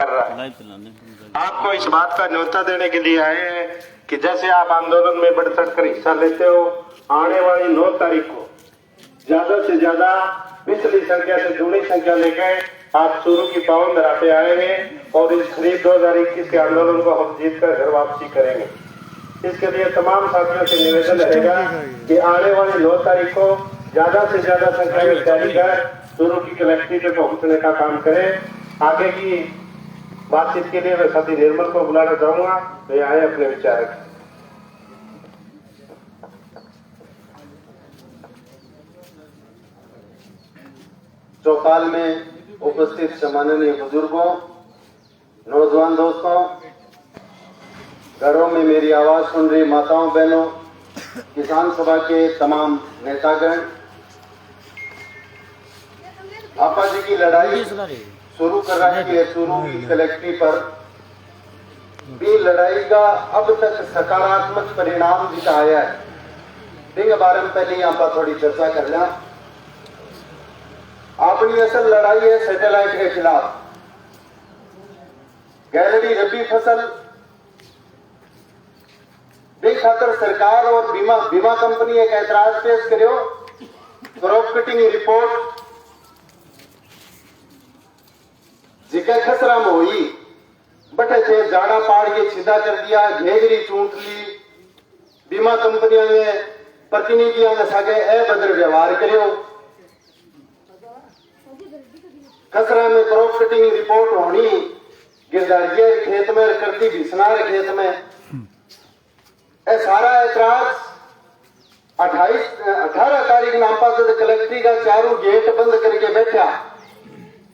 कर रहा है। आपको इस बात का न्योता देने के लिए आए हैं कि जैसे आप आंदोलन में बढ़ चढ़ कर हिस्सा लेते हो, आने वाली 9 तारीख को ज्यादा से ज्यादा पिछली संख्या से दुगनी संख्या लेकर आप चूरू की पावन धरा पे आए हैं और इस खरीफ 2021 के आंदोलन को हम जीत कर घर वापसी करेंगे। इसके लिए तमाम साथियों से निवेदन रहेगा कि आने वाली 9 तारीख को ज्यादा से ज्यादा संख्या में तैयारी कर चूरू की कलेक्ट्री पे पहुंचने का काम करें। आगे की बातचीत के लिए मैं साथी निर्मल को बुलाना चाहूंगा, वे आए अपने विचार। चौपाल में उपस्थित सम्माननीय बुजुर्गों, नौजवान दोस्तों, घरों में मेरी आवाज सुन रही माताओं बहनों, किसान सभा के तमाम नेतागण, आपा जी की लड़ाई शुरू कर रखी है चूरू की कलेक्ट्री पर। भी लड़ाई का अब तक सकारात्मक परिणाम दिखाया है। इसके बारे में पहले यहाँ पर थोड़ी चर्चा कर लें। अपनी असल लड़ाई है सैटेलाइट के खिलाफ। गैलरी रबी फसल भी खातर सरकार और बीमा कंपनी एक ऐतराज पेश करो। क्रॉप कटिंग रिपोर्ट जिका खसरा में हुई बटे थे जाड़ा पाड़ के सीधा कर दिया, घेगरी चूंट ली। बीमा कंपनियों ने प्रतिनिधियों ने सागे अभद्र व्यवहार करो। खसरा में क्रॉप कटिंग रिपोर्ट होनी, गिरदारिया खेत में करती बिसनार खेत में। ए सारा ऐतराज 18 तारीख नाम पास कलेक्ट्री का चारों गेट बंद करके बैठा।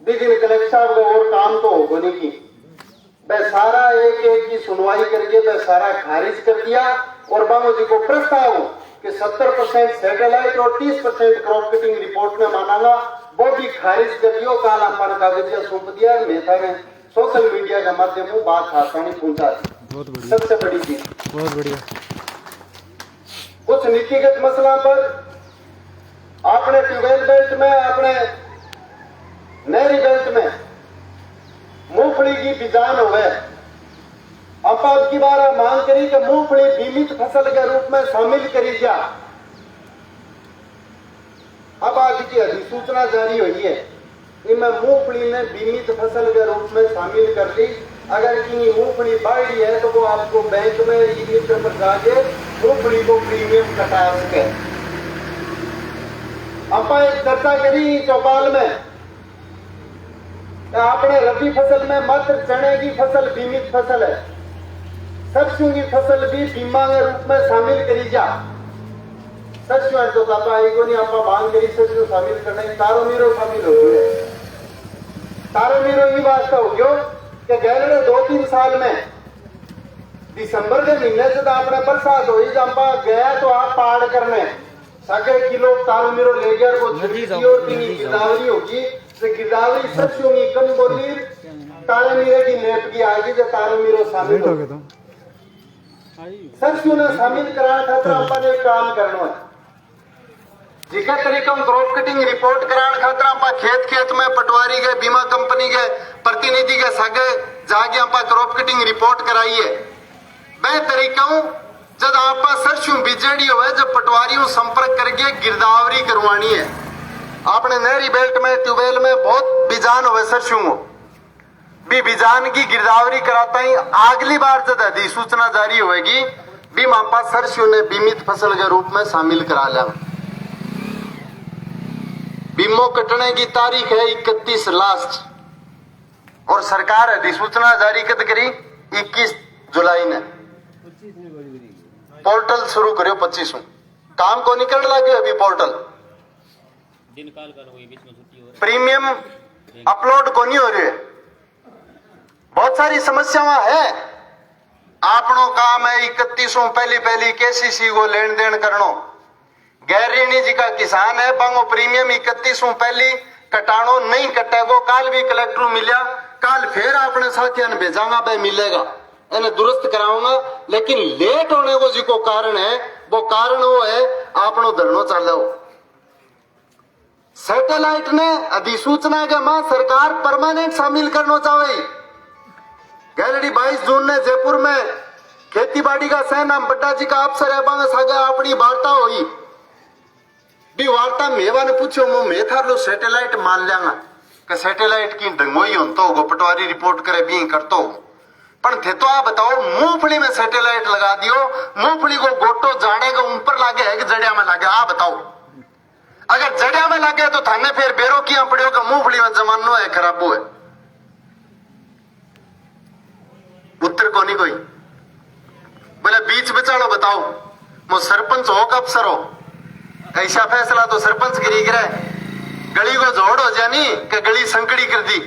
लेकिन कलेक्टर साहब को और काम तो होगा नहीं की। वह सारा एक की सुनवाई करके वह सारा खारिज कर दिया और बाबू जी को प्रस्ताव कि 70% सैटेलाइट और 30% क्रॉप कटिंग रिपोर्ट में मानागा, वो भी खारिज कर दियो। काल हमारे कागजिया सौंप दिया। नेता ने सोशल मीडिया के माध्यम से बात आसानी पहुंचा दी। सबसे बड़ी चीज, बहुत बढ़िया। कुछ नीतिगत मसला पर आपने ट्यूबवेल बेल्ट में, अपने नहरी बेल्ट में मूंगफली की बिजान हो गए। अब की बार मांग करी कि मूंगफली बीमित फसल के रूप में शामिल करी जा। अब आज की अधिसूचना जारी हुई है, इनमें मूंगफली ने बीमित फसल के रूप में शामिल कर ली। अगर की मूंगफली बाढ़ी है तो वो आपको बैंक में ई-मित्र पर जाके मूंगफली को प्रीमियम कटा सके। अब एक चर्चा करी चौपाल में, आपने रबी फसल में मात्र चने की फसल बीमित फसल है, सरसों की फसल भी बीमा के रूप में शामिल करी जा। सरसों तो पापा एक नहीं आप मांग करी सरसों शामिल करना, तारो मीरो शामिल हो गए। तारो मीरो ये वास्ता हो गयो कि गए 2-3 साल में दिसंबर के महीने से आपने बरसात हुई, जंपा गया तो आप पहाड़ करने सके किलो तारो मीरो ले गया और गिरदावरी होगी। गिरदावरी सरसों की कम बोली तारे मीरे की नेप की आगे जो तारो मीरो शामिल हो गए। सरसों ने शामिल कराना था तो अपन एक काम करना है। जिका तरीका क्रॉप कटिंग रिपोर्ट कराने खातर आप खेत में पटवारी के बीमा कंपनी के प्रतिनिधि के सगे जाके आप क्रॉप कटिंग रिपोर्ट कराइए। वह तरीका जब आप सरसों बिजेडी हो जब पटवारी संपर्क करके गिरदावरी करवानी है। आपने नहरी बेल्ट में ट्यूबवेल में बहुत बिजान हुए सरसों भी बिजान की गिरदावरी कराता ही अगली बार जब अधिसूचना जारी होगी भी मापा सरसों ने बीमित फसल के रूप में शामिल करा लिया। बीमो कटने की तारीख है 31 लास्ट और सरकार अधिसूचना जारी कद करी 21 जुलाई ने। पोर्टल शुरू करो 25 काम को निकल लगे अभी पोर्टल दिन काल कर हुई, बीच में छुट्टी हो रही है। प्रीमियम अपलोड को नहीं हो रही है। बहुत सारी समस्याएं है। आपनो काम है 31 पहली केसीसी को लेन देन करनो। गैर ऋणी जी का किसान है, बांगो प्रीमियम 31 पहली कटाणो नहीं कटेगो। काल भी कलेक्टर मिलिया, काल फिर आपने साथियों ने भेजांगा भाई मिलेगा, इन्हें दुरुस्त कराऊंगा। लेकिन लेट होने को जो कारण है वो है आपनो धरनो चालो। सैटेलाइट ने अधिसूचना के मां सरकार परमानेंट शामिल करना चाहे। गैलरी 22 जून ने जयपुर में खेतीबाड़ी का सह नाम बड्डा जी का अफसर है बांग सागा अपनी वार्ता हुई भी वार्ता मेवा ने पूछो मैं थार लो सैटेलाइट मान लियांगा कि सैटेलाइट की डंगोई हो तो गो पटवारी रिपोर्ट करे भी करतो पर थे तो आप बताओ मूंगफली में सैटेलाइट लगा दियो मूंगफली को गोटो जाने के ऊपर लागे है कि जड़िया में लागे आप बताओ अगर जड़िया में लागे तो थाने फिर बेरो किया पड़ियो का मूंगफली में जमानो है खराबो है उत्तर को नहीं कोई बोले बीच बचाड़ो बताओ वो सरपंच हो का अफसर हो ऐसा फैसला तो सरपंच गिरी गिरा गली को जोड़ हो जानी कि गली संकड़ी कर दी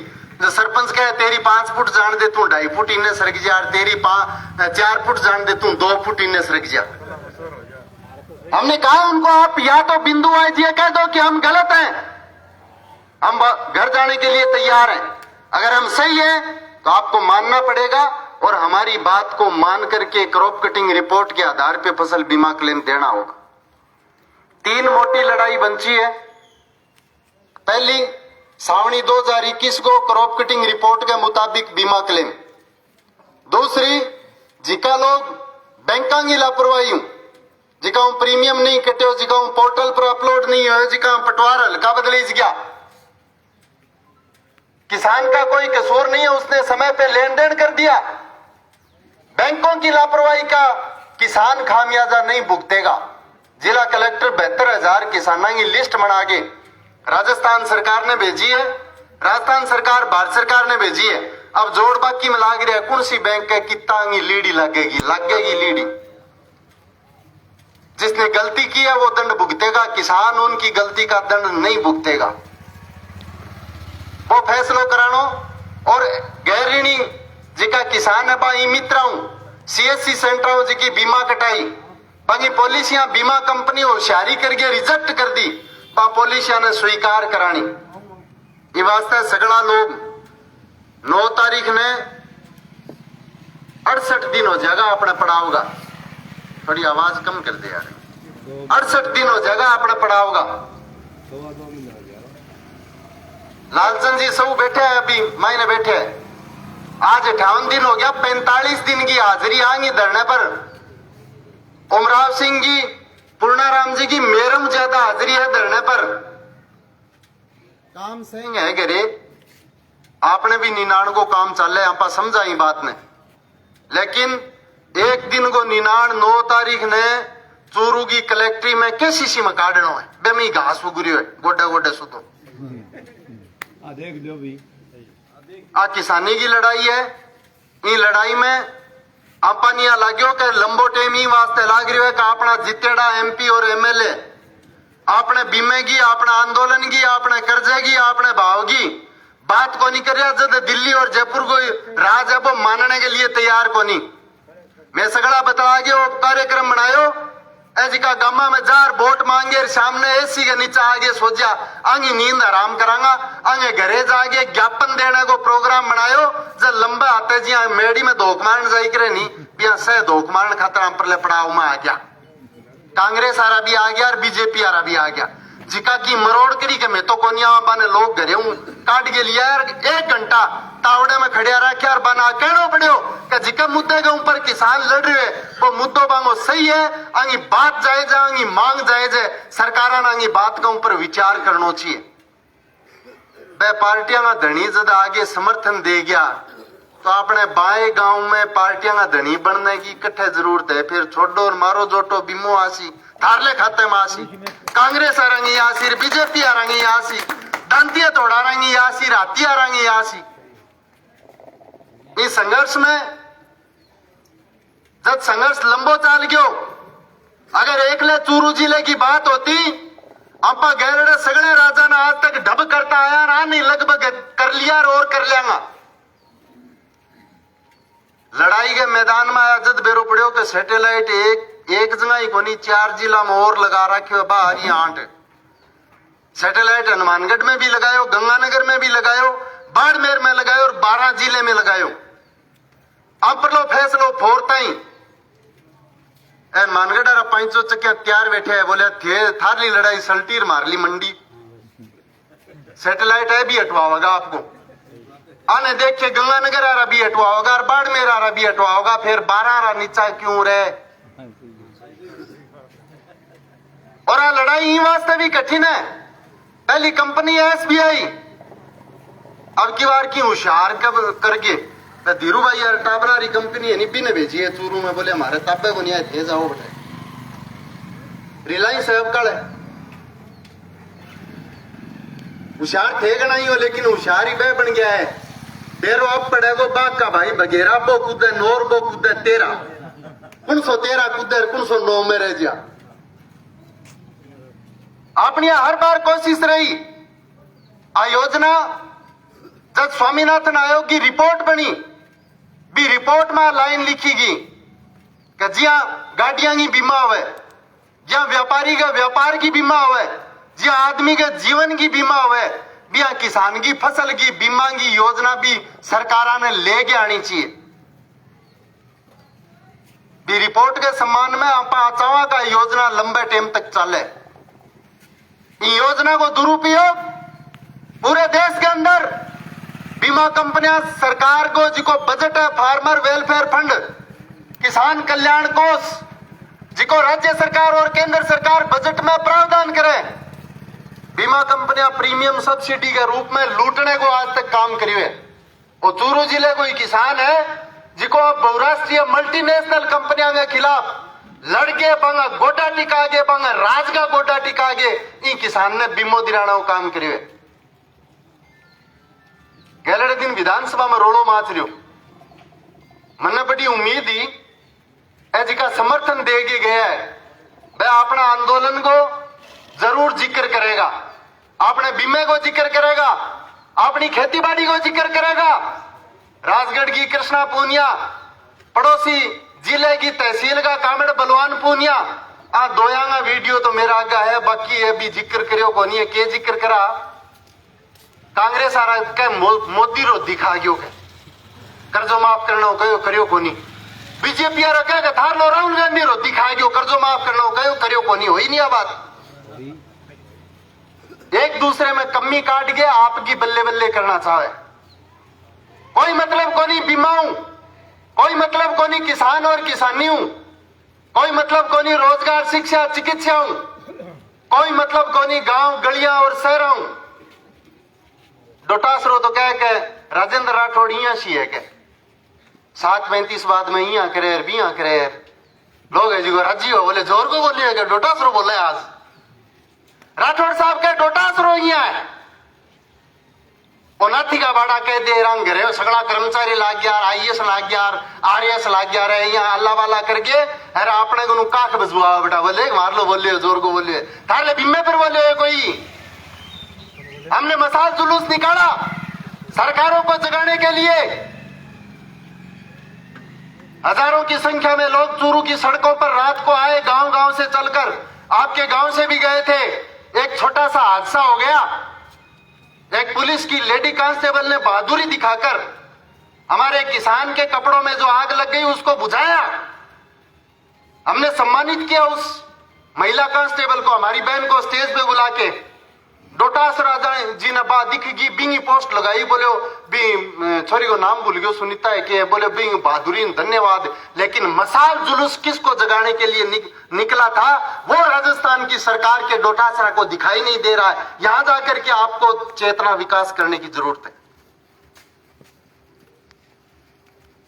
जो सरपंच कहे तेरी 5 फुट जान दे तू 2.5 फुट इन्ने सरक जा तेरी 4 फुट जान दे तू 2 फुट इन्ने सरक जा हमने कहा उनको आप या तो बिंदु आईजी कह दो कि हम गलत हैं हम घर जाने के लिए तैयार हैं अगर हम सही हैं तो आपको मानना पड़ेगा और हमारी बात को मान करके क्रॉप कटिंग रिपोर्ट के आधार पे फसल बीमा क्लेम देना होगा 3 मोटी लड़ाई बंची है पहली सावनी 2021 को क्रॉप कटिंग रिपोर्ट के मुताबिक बीमा क्लेम दूसरी जिका लोग बैंकों की लापरवाही जिका प्रीमियम नहीं कटे जिका पोर्टल पर अपलोड नहीं हो जिका पटवार हल्का बदली गया किसान का कोई कसूर नहीं है उसने समय पे लेन देन कर दिया बैंकों की लापरवाही का किसान खामियाजा नहीं भुगतेगा जिला कलेक्टर 72,000 किसानों की लिस्ट बना के राजस्थान सरकार ने भेजी है राजस्थान सरकार भारत सरकार ने भेजी है अब जोड़ बाकी में लाग रहा है कौन सी बैंक के कितना लीडी लगेगी लीडी जिसने गलती की है वो दंड भुगतेगा किसान उनकी गलती का दंड नहीं भुगतेगा वो फैसलो करानो और गैर ऋणी जिका किसान है बा मित्र सीएससी सेंटर जी की बीमा कटाई बाकी पॉलिसियां बीमा कंपनी होशियारी करके रिजेक्ट कर दी बा पॉलिसियां ने स्वीकार करानी ये वास्ते सगड़ा लोग 9 तारीख ने 68 दिन हो जाएगा अपना पड़ाव का थोड़ी आवाज कम कर दे यार 68 दिन हो जाएगा अपना पड़ाव का लालचंद जी सब बैठे हैं अभी मायने बैठे हैं आज 58 दिन हो गया 45 दिन की हाजिरी आएंगी धरने पर उमराव सिंह जी पूर्णाराम जी की मेरम ज्यादा हाजिरी है धरने पर काम सिंह है घरे आपने भी 99 को काम चले आप समझाई बात ने लेकिन एक दिन को 9 तारीख ने चूरू की कलेक्ट्री में कैसी सी में काटना है बेमी घास उगरी है गोडे गोडे सुतो देख लो भी आ किसानी की लड़ाई है ई लड़ाई में अपन यहाँ लाग्यो के लंबो टेम ही वास्ते लाग रही है कि अपना जितेड़ा एमपी और एमएलए आपने बीमे की अपना आंदोलन की आपने कर्जे की आपने भाव की बात को नहीं कर रहा जब दिल्ली और जयपुर को राज है वो मानने के लिए तैयार को नहीं मैं सगड़ा बता गया वो कार्यक्रम बनायो ऐसी का गामा में जार वोट मांगे सामने एसी के नीचे आगे सोचा आगे नींद आराम करांगा आगे घरे जाके ज्ञापन देने को प्रोग्राम बनायो जब लंबे आते जी मेड़ी में धोख मारन जाई करे नहीं बिया से धोख मारन खातर हम पर पड़ाव में आ गया कांग्रेस आरा भी आ गया और बीजेपी आरा भी आ गया जिका की मरोड़ करी के मैं तो कोनिया बाने लोग घरे हूं काट के लिया 1 घंटा तावड़े में खड़िया रखा और बना कहना पड़ो कि जिका मुद्दे के ऊपर किसान लड़ रहे वो मुद्दों बांगो सही है आंगी बात जायज है आंगी मांग जायज है सरकार आंगी बात के ऊपर विचार करना चाहिए वह पार्टियां का धनी जब आगे समर्थन दे गया तो अपने बाएं गांव में पार्टियां का धनी बनने की कट्ठे जरूरत है फिर छोड़ो और मारो जोटो बिमो आसी थारले खाते में आसी कांग्रेस आ रंगी आसी बीजेपी आ रंगी आसी दांतिया तोड़ा रंगी आसी राती आ रंगी आसी इस संघर्ष में जब संघर्ष लंबो चाल गयो अगर एकले चूरू जिले की बात होती आपा गैरड़े सगड़े राजा ने आज तक ढब करता आया ना नहीं लगभग कर लिया और कर लियांगा लड़ाई के मैदान में आया जद बेरो पड़ो के सैटेलाइट एक जगह ही कोनी 4 जिला में और लगा रखे बाहरी 8 सैटेलाइट हनुमानगढ़ में भी लगायो गंगानगर में भी लगायो बाड़मेर में लगायो और 12 जिले में लगायो अब लो फैसलो फोरता ही मानगढ़ 500 चक्या तैयार बैठे है बोले थे थारली लड़ाई सल्टीर मारली मंडी सैटेलाइट है भी हटवाओगा आपको आने देख के गंगानगर आ रहा भी हटवा होगा और बाड़मेर आ रहा भी हटवा होगा, फिर 12 आ रहा नीचा क्यों रहे? और आ लड़ाई ही वास्तविक कठिन है। पहली कंपनी है SBI, अब की बार की होशियार कब करके धीरू भाई यार टाबरारी कंपनी है नहीं बिन भेजी है चूरू में, बोले हमारे ताबे को नहीं आए थे जाओ बेटे। रिलायंस है अब कल है, होशियार थे गना ही हो, लेकिन होशियार ही बह बन गया है। डेरो अब पड़ेगो बाग का भाई बगेरा बो कूदे नोर बो कूदे 13 13 कूदे 9 में रह जा। अपनी हर बार कोशिश रही आ योजना जब स्वामीनाथन आयोग की रिपोर्ट बनी भी रिपोर्ट में लाइन लिखी गई कि जिया गाड़ियां की बीमा हुए, जिया व्यापारी का व्यापार की बीमा हुए, जिया आदमी के जीवन की बीमा हुए, बिया किसान की फसल की बीमा की योजना भी सरकारा ने लेके आनी चाहिए। भी रिपोर्ट के सम्मान में आप चावा का योजना लंबे टाइम तक चले। इन योजना को दुरुपयोग पूरे देश के अंदर बीमा कंपनियां सरकार को जिको बजट है फार्मर वेलफेयर फंड, किसान कल्याण कोष जिको राज्य सरकार और केंद्र सरकार बजट में प्रावधान करे, बीमा कंपनियां प्रीमियम सब्सिडी के रूप में लूटने को आज तक काम करिए। और चूरू जिले कोई किसान है जिको बहुराष्ट्रीय मल्टीनेशनल कंपनियों के खिलाफ लड़के बंगा गोटा टिकागे बंगा राज का गोटा टिकागे इन किसान ने बीमो दिराना को काम करिए। गैलरे दिन विधानसभा में रोड़ो माच रही मन्ने बड़ी उम्मीद ही ऐसी का समर्थन देके गया है, वह अपना आंदोलन को जरूर जिक्र करेगा, अपने बीमे को जिक्र करेगा, अपनी खेती बाड़ी को जिक्र करेगा। राजगढ़ की कृष्णा पूनिया, पड़ोसी जिले की तहसील का कामड़ बलवान पूनिया, आ दोयांगा वीडियो तो मेरा आगा है, बाकी है भी जिक्र करियो को नहीं है। के जिक्र करा कांग्रेस आ रहा के मोदी रो दिखा गयो के कर्जो माफ करना कहो करियो को नहीं। बीजेपी आ रहा के थार लो राहुल गांधी रो दिखा गयो कर्जो माफ करना कहो करियो को नहीं। हो ही नहीं बात, एक दूसरे में कमी काट के आपकी बल्ले बल्ले करना चाहे। कोई मतलब को नहीं बीमा हूं, कोई मतलब को नहीं किसान और किसानी हूं, कोई मतलब को नहीं रोजगार शिक्षा चिकित्सा हूं, कोई मतलब को नहीं गांव गलियां और शहर हूं। डोटासरो तो कह के राजेंद्र राठौड़ यहाँ सी है के 7:35 बाद में यहाँ करे भी यहाँ करे लोग है जी को राजी हो बोले जोर को बोलिए के डोटासरो बोले आज राठौड़ साहब के डोटासरो यहाँ है। नाथी का बाड़ा कह दे रंग घरे सगड़ा कर्मचारी लाग गया, IAS लाग गया, RAS लाग गया रे यहाँ अल्लाह वाला करके अरे अपने को काख बजवा बेटा बोले मार लो बोलिए जोर को बोलिए थारे बीमे पर बोले कोई। हमने मसाल जुलूस निकाला सरकारों को जगाने के लिए, हजारों की संख्या में लोग चूरू की सड़कों पर रात को आए, गांव गांव से चलकर आपके गांव से भी गए थे। एक छोटा सा हादसा हो गया, एक पुलिस की लेडी कांस्टेबल ने बहादुरी दिखाकर हमारे किसान के कपड़ों में जो आग लग गई उसको बुझाया। हमने सम्मानित किया उस महिला कांस्टेबल को, हमारी बहन को स्टेज पे बुला के डोटास राजा जी ने बा दिखेगी बिंगी पोस्ट लगाई, बोले बी छोरी को नाम भूल गयो सुनीता है कि बोले बिंग बहादुरी धन्यवाद। लेकिन मसाल जुलूस किसको जगाने के लिए निकला था वो राजस्थान की सरकार के डोटासरा को दिखाई नहीं दे रहा है। यहां जाकर के आपको चेतना विकास करने की जरूरत है।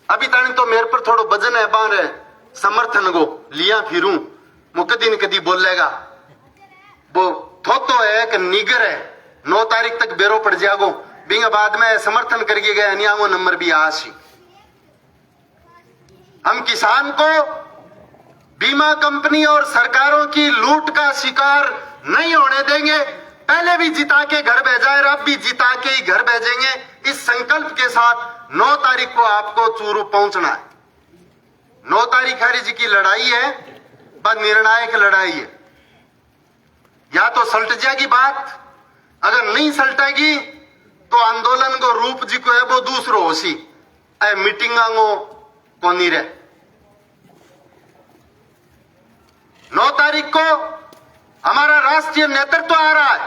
अभी तक तो मेरे पर थोड़ा वजन है बार समर्थन को लिया फिरूं मुकदीन कदी बोलेगा वो थोतो है कि निगर है 9 तारीख तक बेरो पड़ जागो बिंग बाद में समर्थन करके गए अनियांगो नंबर भी आशी। हम किसान को बीमा कंपनी और सरकारों की लूट का शिकार नहीं होने देंगे। पहले भी जिता के घर भेजा है, अब भी जिता के ही घर भेजेंगे। इस संकल्प के साथ 9 तारीख को आपको चूरू पहुंचना है। 9 तारीख हरि जी की लड़ाई है, बस निर्णायक लड़ाई है। या तो सल्ट जाएगी बात, अगर नहीं सल्टेगी तो आंदोलन को रूप जी को है वो दूसरो होसी ऐ मीटिंगो को नहीं रहे। 9 तारीख को हमारा राष्ट्रीय नेतृत्व आ रहा है।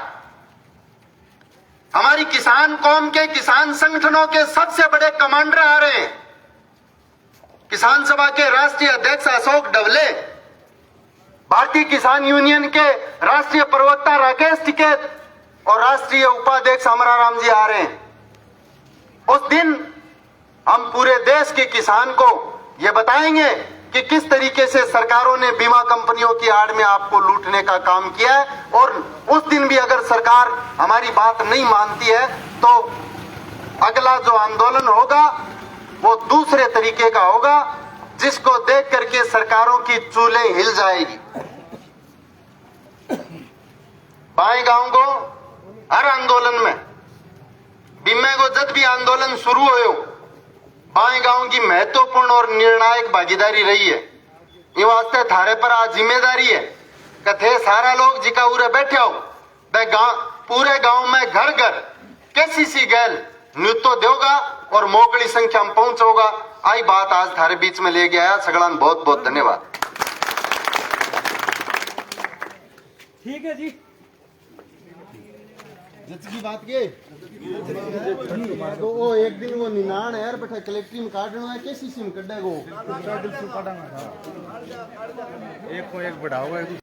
हमारी किसान कौम के, किसान संगठनों के सबसे बड़े कमांडर आ रहे हैं। किसान सभा के राष्ट्रीय अध्यक्ष अशोक डवले, भारतीय किसान यूनियन के राष्ट्रीय प्रवक्ता राकेश टिकैत और राष्ट्रीय उपाध्यक्ष अमराराम जी आ रहे हैं। उस दिन हम पूरे देश के किसान को यह बताएंगे कि किस तरीके से सरकारों ने बीमा कंपनियों की आड़ में आपको लूटने का काम किया है, और उस दिन भी अगर सरकार हमारी बात नहीं मानती है तो अगला जो आंदोलन होगा वो दूसरे तरीके का होगा, जिसको देख करके सरकारों की चूल्हे हिल जाएगी। बाएं गांव को हर आंदोलन में बीमे को जब भी आंदोलन शुरू हो, बाएं गांव की महत्वपूर्ण और निर्णायक भागीदारी रही है। ये वास्ते थारे पर आज जिम्मेदारी है कि थे सारा लोग जिका उरे बैठे हो, पूरे गांव में घर घर कैसी सी गैल नृत्य देगा और मोकड़ी संख्या में पहुंचोगा। आई बात आज थारे बीच में ले गया। सगलान बहुत बहुत धन्यवाद। ठीक है जी। की बात के तो वो एक दिन वो निनाण यार बैठा कलेक्ट्री में काटना है, कैसी सिम कड्डा को एक को एक बढ़ाओगे।